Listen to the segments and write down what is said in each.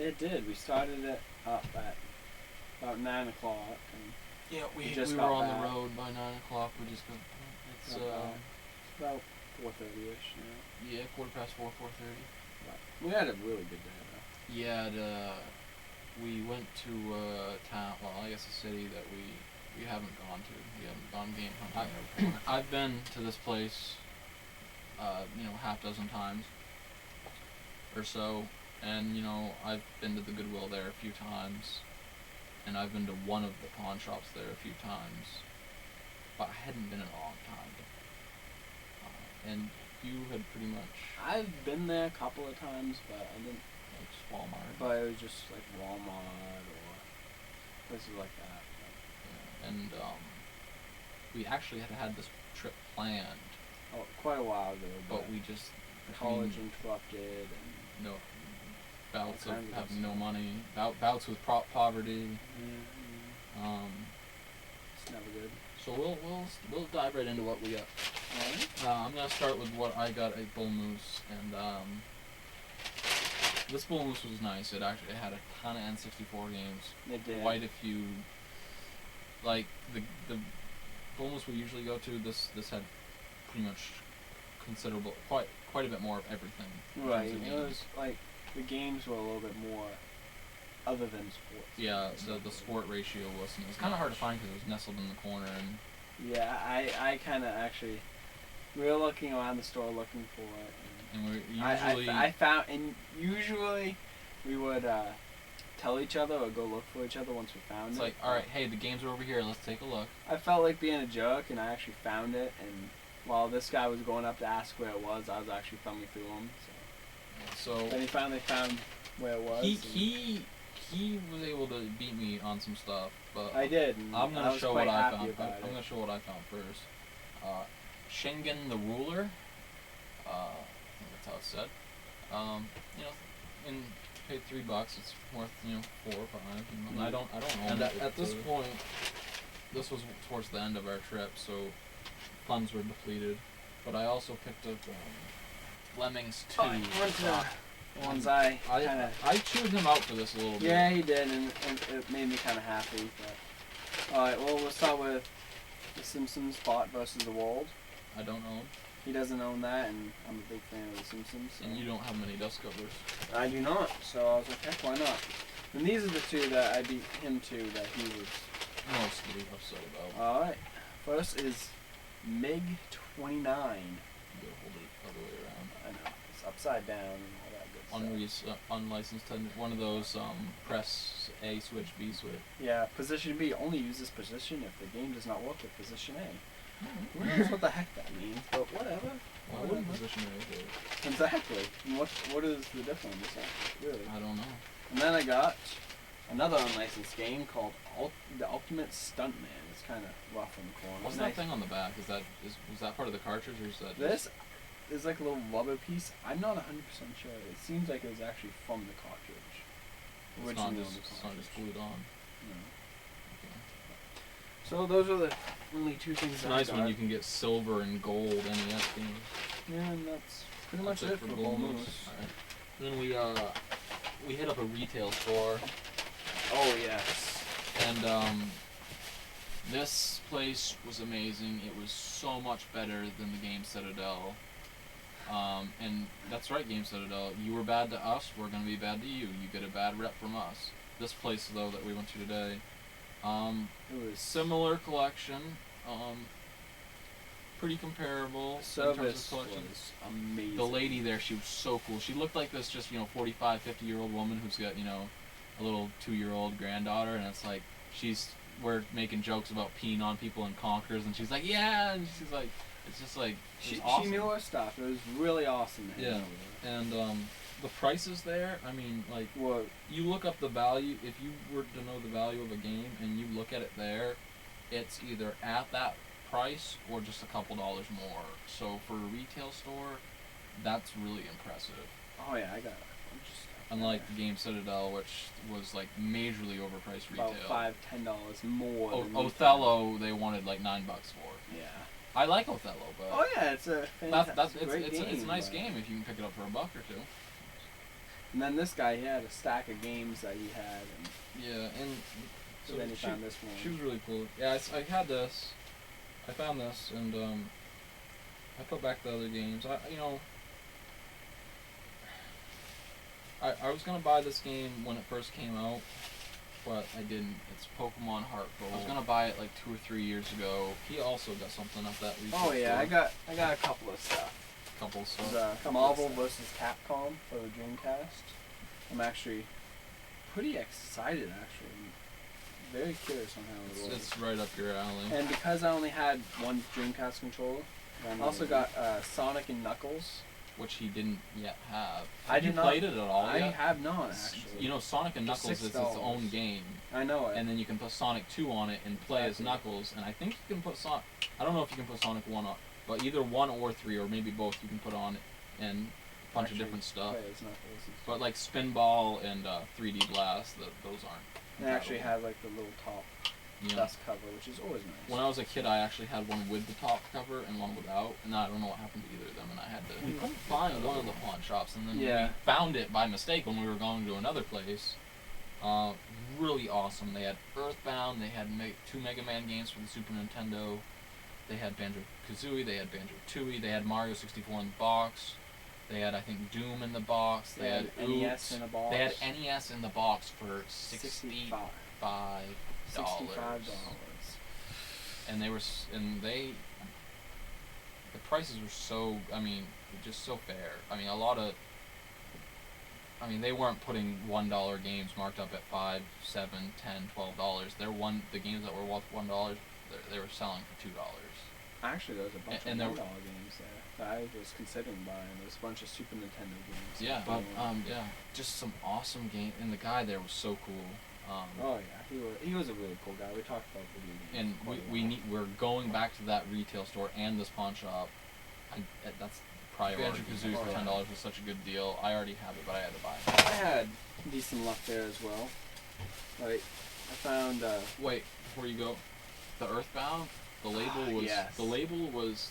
It did. We started it up at about 9 o'clock. And Yeah, we just were got on back. the road by 9 o'clock. We just got. It's about 4:30ish. yeah, 4:15, 4:30. We had a really good day though. Yeah, we went to a town. Well, I guess a city that we haven't gone to. We haven't gone game hunting. I've been to this place, half dozen times or so, and I've been to the Goodwill there a few times, and I've been to one of the pawn shops there a few times, but I hadn't been in a long time. And you had pretty much I've been there a couple of times, but I didn't. like Walmart. But it was just like Walmart or places like that. Yeah. And we actually had this trip planned. Oh, quite a while ago. But we just college interrupted and no bouts of kinds of having stuff. no money, bouts with poverty. It's never good. So we'll dive right into what we got. Alright. I'm gonna start with what I got at Bull Moose, and this Bull Moose was nice. It actually had a ton of N64 games. It did. Quite a few. Like the Bull Moose we usually go to, this had pretty much considerable, quite a bit more of everything. Right. in terms of It games. was like the games were a little bit more other than sports. Yeah, the sport ratio wasn't. It was kind of hard to find because it was nestled in the corner, and Yeah, I kind of actually. We were looking around the store looking for it. we usually I found, and usually we would tell each other or go look for each other once we found it's it. like, all right, hey, the games are over here. Let's take a look. I felt like being a jerk, and I actually found it. And while this guy was going up to ask where it was, I was actually thumbing through him. So Then he finally found where it was. he was able to beat me on some stuff, but I did. And I'm I gonna was show quite what I happy found. about I'm it. gonna show what I found first. Shingen the Ruler. I think that's how it's said. And paid $3. It's worth $4 or $5. And I don't own And it. at this point, this was towards the end of our trip, so funds were depleted. But I also picked up Lemmings 2. The ones I kind of. I chewed him out for this a little bit. Yeah, he did, and it made me kind of happy. All right, well, we'll start with The Simpsons: Bart versus the World. I don't own. He doesn't own that, and I'm a big fan of The Simpsons. So. And you don't have many dust covers. I do not, so I was like, heck, why not? And these are the two that I beat him to that he was Mostly upset about. All right. First is MiG-29. You gotta hold it other way around. I know. It's upside down and all that good stuff. Unlicensed, one of those press A switch, B switch. Yeah, position B only uses position if the game does not work with position A. Who knows what the heck that means, but whatever. Why wouldn't position A do it? Exactly. And what is the difference? Really? I don't know. And then I got another unlicensed game called The Ultimate Stuntman. It's kind of rough in the corner. What's that thing on the back? Was that part of the cartridge, or is that This is like a little rubber piece. I'm not 100% sure. It seems like it was actually from the cartridge. It's not just glued on. No. Okay. So those are the only two things It's that nice I when got. you can get silver and gold NES games. Yeah, and that's pretty much That's it for Bull Moose. Alright. Then we hit up a retail store, Oh yes. and this place was amazing. It was so much better than the Game Citadel. And that's right, Game Citadel. You were bad to us, we're gonna be bad to you. You get a bad rep from us. This place, though, that we went to today, It was similar collection, pretty comparable in terms service of collection. was amazing. The lady there, she was so cool. She looked like this just 45, 50-year-old woman who's got a little 2-year-old granddaughter, and it's like we're making jokes about peeing on people in Conkers, and she's like, yeah, and she's like, it's just like, She awesome. knew her stuff. It was really awesome. to hang Yeah. out with her. And the prices there, I mean, like, Well, you look up the value, if you were to know the value of a game and you look at it there, it's either at that price or just a couple dollars more. So for a retail store, that's really impressive. oh yeah, I got a bunch of stuff. Unlike the Game Citadel, which was like majorly overpriced retail. about $5-10 more. than retail. Othello, they wanted like $9 for. Yeah. I like Othello, but Oh yeah, it's a fantastic, it's great game. a nice but- game if you can pick it up for $1 or $2. And then this guy, he had a stack of games that he had, and Yeah, and so then he found this one. she was really cool. Yeah, I had this. I found this, and I put back the other games. I was gonna buy this game when it first came out, but I didn't. It's Pokemon Heart Gold. I was gonna buy it like 2 or 3 years ago. He also got something at that retail Oh yeah, store. I got a couple of stuff. Couple It stuff. was, Marvel vs. Capcom for the Dreamcast. I'm actually pretty excited. Actually, I'm very curious on how it works. It's right up your alley. And because I only had one Dreamcast controller, I also got Sonic and Knuckles. Which he didn't yet have. I Have you did not- played it at all I yet? have not actually. You know, Sonic and For Knuckles is its $6. own game, I know it. and then you can put Sonic 2 on it and play as Exactly. Knuckles. And I think you can put Sonic. I don't know if you can put Sonic 1 on, but either 1 or 3 or maybe both you can put on it and a bunch of different stuff. Play as Knuckles. But like Spinball and 3D Blast, those aren't. They actually have like the little top Yeah. dust cover, which is always nice. When I was a kid, I actually had one with the top cover and one without, and I don't know what happened to either of them. And I had to. We couldn't find one of the pawn shops, and then Yeah. we found it by mistake when we were going to another place. Really awesome. They had Earthbound. They had 2 Mega Man games for the Super Nintendo. They had Banjo Kazooie. They had Banjo Tooie. They had Mario 64 in the box. They had, I think, Doom in the box. They had NES Oops. in a box. They had NES in the box for $65. $65. And they were, the prices were so, just so fair. They weren't putting $1 games marked up at $5, $7, $10, $12. The games that were worth $1, they were selling for $2. Actually, there was a bunch And of there $1 games there that I was considering buying. There was a bunch of Super Nintendo games. Yeah, but just some awesome game, and the guy there was so cool. Oh yeah, he was a really cool guy. We talked about video games. And quite a lot. we're going back to that retail store and this pawn shop. That's priority. Banjo Kazooie for $10 was such a good deal. I already have it, but I had to buy it. I had decent luck there as well. Like, I found. Wait, before you go, the Earthbound, the label was yes.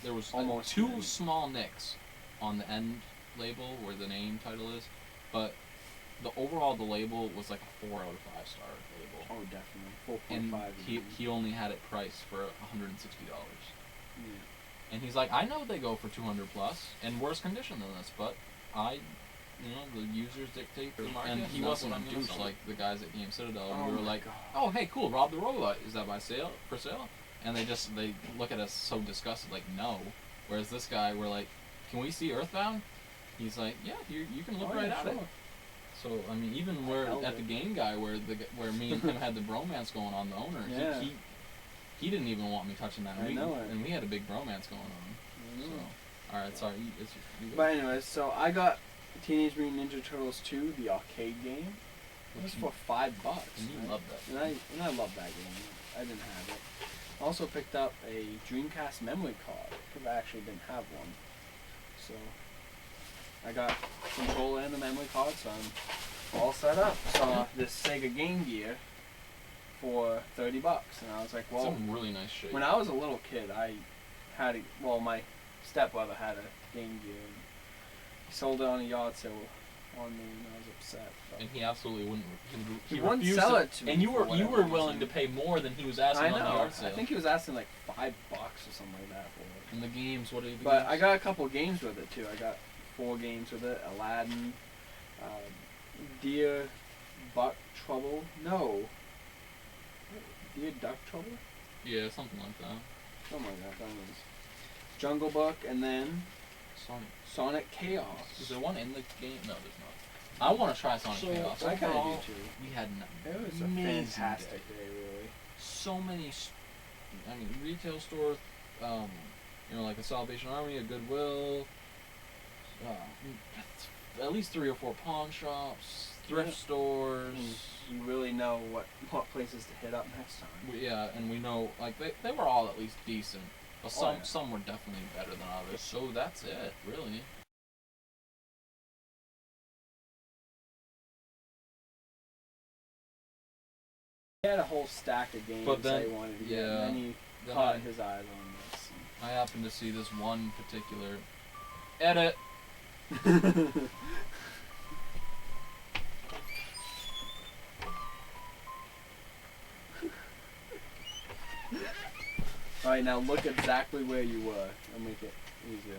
There was Almost 2 end. small nicks on the end label where the name title is, but the label was like a 4 out of 5 star label. Oh, definitely. 4.5. And he only had it priced for $160. Yeah. And he's like, I know they go for 200 plus in worse condition than this, but the users dictate the market. And he wasn't a douche like the guys at Game Citadel. And we were like, oh, hey, cool, Rob the Robot, is that for sale? And they look at us so disgusted, like, no. Whereas this guy, we're like, can we see Earthbound? He's like, yeah, you can look right at it. So even where at the Game Guy, where me and him had the bromance going on, the owner, Yeah. he didn't even want me touching that. I know it. And we had a big bromance going on. So, all right, sorry. You go. But anyways, so I got Teenage Mutant Ninja Turtles 2, the arcade game. It was for $5. And you love that. And I love that game. I didn't have it. Also picked up a Dreamcast memory card because I actually didn't have one. So I got the controller and the memory card, so I'm all set up. Saw this Sega Game Gear for $30, and I was like, well, it's in really nice shape. when I was a little kid, my stepbrother had a Game Gear, and he sold it on a yard sale on me, and I was upset. But And he absolutely wouldn't. He wouldn't refused sell it to me And you for were whatever willing to reason. pay more than he was asking I on the know. yard sale. I think he was asking like $5 or something like that for it. And the games, what are the But games? I got a couple games with it too. I got 4 games with it. Aladdin, Dear Buck Trouble. No. Dear Duck Trouble? Yeah, something like that. Something like that. That was Jungle Book, and then Sonic Chaos. Is there one in the game? No, there's not. I want to try Sonic Chaos. I kind of Overall, do too. we had It was a amazing fantastic day. day, really. So many, retail stores, like a Salvation Army, a Goodwill, at least 3 or 4 pawn shops, thrift stores. You really know what places to hit up next time. Yeah, and we know, like, they were all at least decent, but Oh, some were definitely better than others. So that's it, really. He had a whole stack of games But then- that he wanted to get, yeah, and then he then caught I- his eyes on this. I happened to see this one particular edit. Alright, now look exactly where you were. I'll make it easier.